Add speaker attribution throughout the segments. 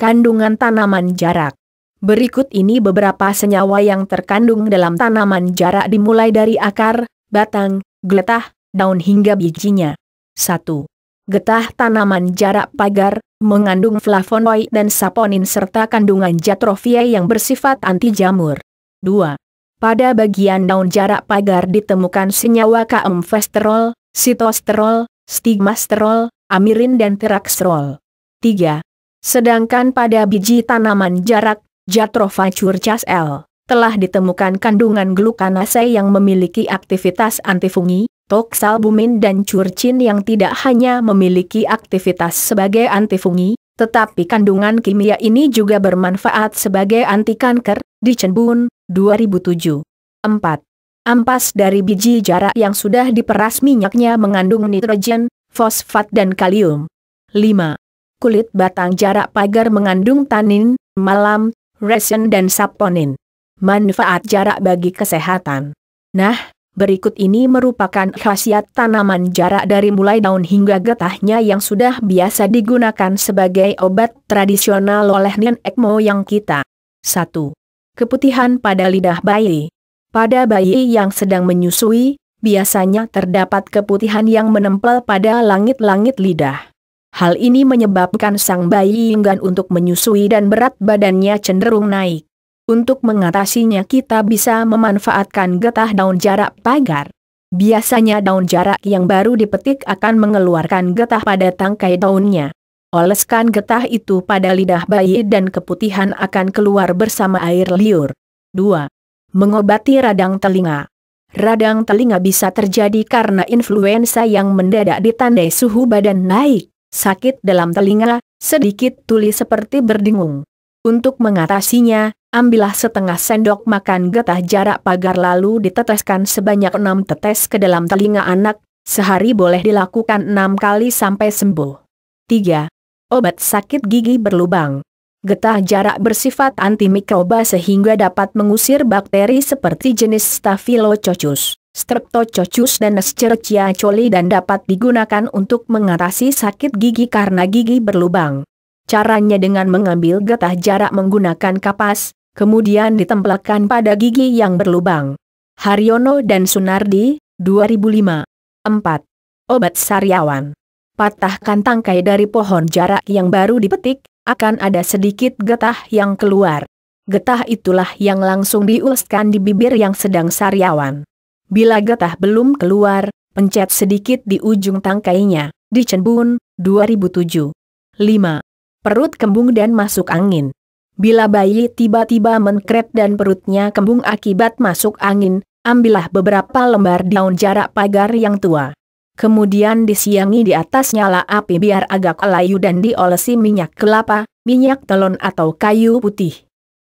Speaker 1: Kandungan tanaman jarak. Berikut ini beberapa senyawa yang terkandung dalam tanaman jarak dimulai dari akar, batang, getah, daun hingga bijinya. 1. Getah tanaman jarak pagar mengandung flavonoid dan saponin serta kandungan jatrophyia yang bersifat anti jamur. 2. Pada bagian daun jarak pagar ditemukan senyawa keemfesterol, sitosterol, stigmasterol, amirin dan tiraxerol. 3. Sedangkan pada biji tanaman jarak, Jatropha curcas L, telah ditemukan kandungan glukanase yang memiliki aktivitas antifungi, toksalbumin dan curcin yang tidak hanya memiliki aktivitas sebagai antifungi, tetapi kandungan kimia ini juga bermanfaat sebagai anti kanker, di Cenbun, 2007. 4. Ampas dari biji jarak yang sudah diperas minyaknya mengandung nitrogen, fosfat dan kalium. 5. Kulit batang jarak pagar mengandung tanin, malam, resin dan saponin. Manfaat jarak bagi kesehatan. Nah, berikut ini merupakan khasiat tanaman jarak dari mulai daun hingga getahnya yang sudah biasa digunakan sebagai obat tradisional oleh nenek moyang kita. 1. Keputihan pada lidah bayi. Pada bayi yang sedang menyusui, biasanya terdapat keputihan yang menempel pada langit-langit lidah. Hal ini menyebabkan sang bayi enggan untuk menyusui dan berat badannya cenderung naik. Untuk mengatasinya kita bisa memanfaatkan getah daun jarak pagar. Biasanya daun jarak yang baru dipetik akan mengeluarkan getah pada tangkai daunnya. Oleskan getah itu pada lidah bayi dan keputihan akan keluar bersama air liur. 2. Mengobati radang telinga. Radang telinga bisa terjadi karena influenza yang mendadak ditandai suhu badan naik, sakit dalam telinga, sedikit tuli seperti berdengung. Untuk mengatasinya, ambillah setengah sendok makan getah jarak pagar lalu diteteskan sebanyak 6 tetes ke dalam telinga anak, sehari boleh dilakukan 6 kali sampai sembuh. 3. Obat sakit gigi berlubang. Getah jarak bersifat antimikroba sehingga dapat mengusir bakteri seperti jenis Staphylococcus, Streptococcus dan Escherichia coli dan dapat digunakan untuk mengatasi sakit gigi karena gigi berlubang. Caranya dengan mengambil getah jarak menggunakan kapas, kemudian ditempelkan pada gigi yang berlubang. Haryono dan Sunardi, 2005. 4. Obat sariawan. Patahkan tangkai dari pohon jarak yang baru dipetik, akan ada sedikit getah yang keluar. Getah itulah yang langsung diuleskan di bibir yang sedang sariawan. Bila getah belum keluar, pencet sedikit di ujung tangkainya, di Cenbun, 2007. 5. Perut kembung dan masuk angin. Bila bayi tiba-tiba menkret dan perutnya kembung akibat masuk angin, ambillah beberapa lembar daun jarak pagar yang tua. Kemudian disiangi di atas nyala api biar agak layu dan diolesi minyak kelapa, minyak telon atau kayu putih.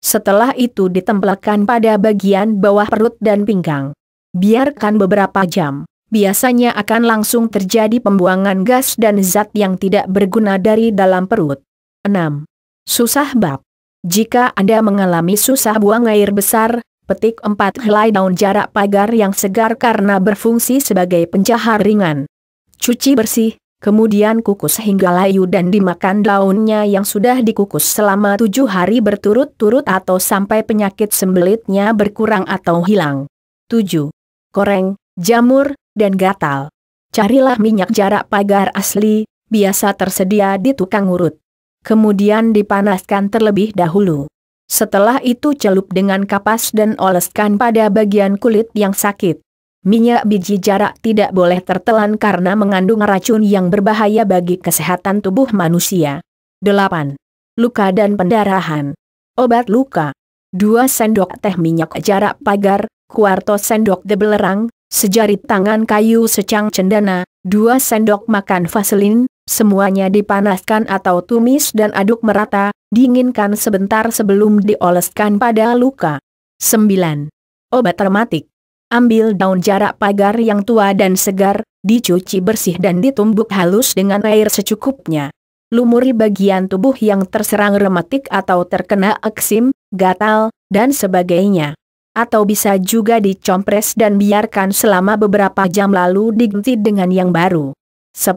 Speaker 1: Setelah itu ditempelkan pada bagian bawah perut dan pinggang. Biarkan beberapa jam, biasanya akan langsung terjadi pembuangan gas dan zat yang tidak berguna dari dalam perut. 6. Susah bab. Jika Anda mengalami susah buang air besar, petik 4 helai daun jarak pagar yang segar karena berfungsi sebagai pencahar ringan. Cuci bersih, kemudian kukus hingga layu dan dimakan daunnya yang sudah dikukus selama 7 hari berturut-turut atau sampai penyakit sembelitnya berkurang atau hilang. 7. Koreng, jamur, dan gatal. Carilah minyak jarak pagar asli, biasa tersedia di tukang urut. Kemudian dipanaskan terlebih dahulu. Setelah itu celup dengan kapas dan oleskan pada bagian kulit yang sakit. Minyak biji jarak tidak boleh tertelan karena mengandung racun yang berbahaya bagi kesehatan tubuh manusia. 8. Luka dan pendarahan. Obat luka. 2 sendok teh minyak jarak pagar, kuarto sendok debelerang, sejari tangan kayu secang cendana, 2 sendok makan vaselin, semuanya dipanaskan atau tumis dan aduk merata, dinginkan sebentar sebelum dioleskan pada luka. 9. Obat rematik. Ambil daun jarak pagar yang tua dan segar, dicuci bersih dan ditumbuk halus dengan air secukupnya. Lumuri bagian tubuh yang terserang rematik atau terkena eksim, gatal, dan sebagainya. Atau bisa juga dicompres dan biarkan selama beberapa jam lalu diganti dengan yang baru. 10.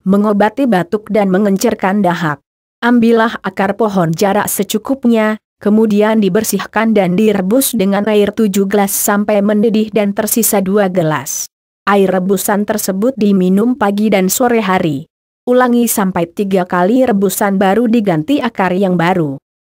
Speaker 1: Mengobati batuk dan mengencerkan dahak. Ambillah akar pohon jarak secukupnya, kemudian dibersihkan dan direbus dengan air 7 gelas sampai mendidih dan tersisa 2 gelas. Air rebusan tersebut diminum pagi dan sore hari. Ulangi sampai 3 kali rebusan baru diganti akar yang baru.